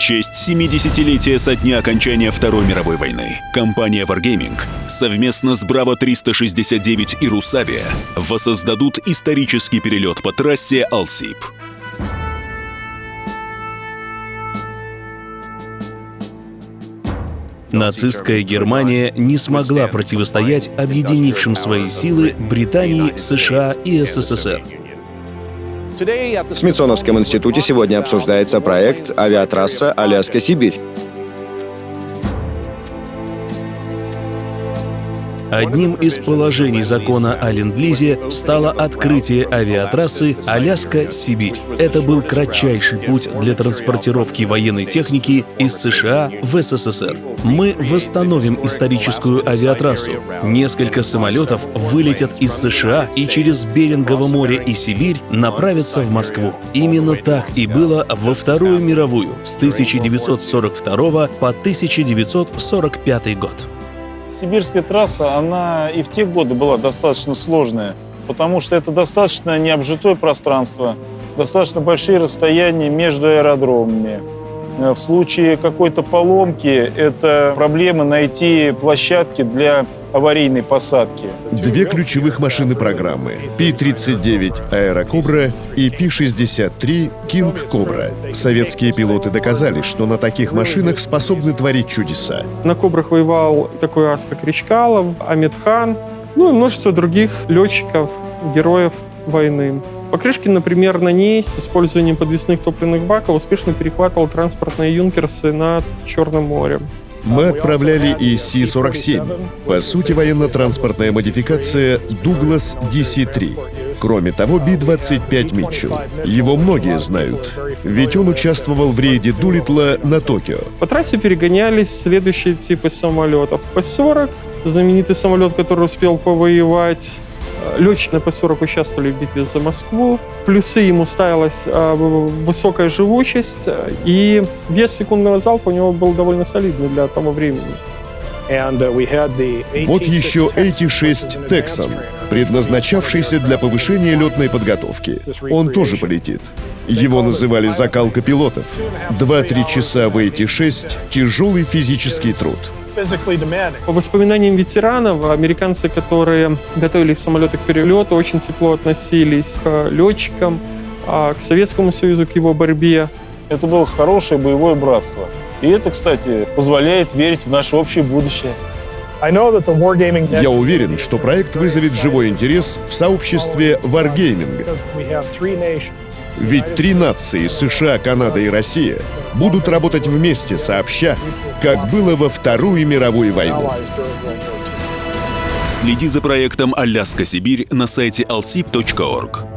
честь 70-летия со дня окончания Второй мировой войны компания Wargaming совместно с Браво 369 и Русавиа воссоздадут исторический перелет по трассе Алсип. Нацистская Германия не смогла противостоять объединившим свои силы Британии, США и СССР. В Смитсоновском институте сегодня обсуждается проект «Авиатрасса Аляска-Сибирь». Одним из положений закона о ленд-лизе стало открытие авиатрассы Аляска-Сибирь. Это был кратчайший путь для транспортировки военной техники из США в СССР. Мы восстановим историческую авиатрассу. Несколько самолетов вылетят из США и через Берингово море и Сибирь направятся в Москву. Именно так и было во Вторую мировую с 1942 по 1945 год. Сибирская трасса, она и в те годы была достаточно сложная, потому что это достаточно необжитое пространство, достаточно большие расстояния между аэродромами. В случае какой-то поломки это проблема найти площадки для аварийной посадки. Две ключевых машины программы — Пи-39 «Аэрокобра» и Пи-63 «Кинг Кобра». Советские пилоты доказали, что на таких машинах способны творить чудеса. На «Кобрах» воевал такой ас, как Ричкалов, Амедхан, ну и множество других летчиков, героев войны. Покрышкин, например, на ней с использованием подвесных топливных баков успешно перехватывал транспортные юнкерсы над Черным морем. Мы отправляли и Си-47. По сути, военно-транспортная модификация «Дуглас DC-3». Кроме того, Би-25 «Митчелл». Его многие знают, ведь он участвовал в рейде Дулиттла на Токио. По трассе перегонялись следующие типы самолетов. П-40, знаменитый самолет, который успел повоевать. Летчики на П-40 участвовали в битве за Москву. Плюсы ему ставилась высокая живучесть, и вес секундного залпа у него был довольно солидный для того времени. Вот еще AT-6 «Texan», предназначавшийся для повышения летной подготовки. Он тоже полетит. Его называли «закалка пилотов». 2-3 часа в AT-6 — тяжелый физический труд. По воспоминаниям ветеранов, американцы, которые готовили самолеты к перелету, очень тепло относились к летчикам, к Советскому Союзу, к его борьбе. Это было хорошее боевое братство. И это, кстати, позволяет верить в наше общее будущее. Я уверен, что проект вызовет живой интерес в сообществе Wargaming. Ведь 3 нации — США, Канада и Россия — будут работать вместе сообща, как было во Вторую мировую войну. Следи за проектом «Аляска-Сибирь» на сайте alsip.org.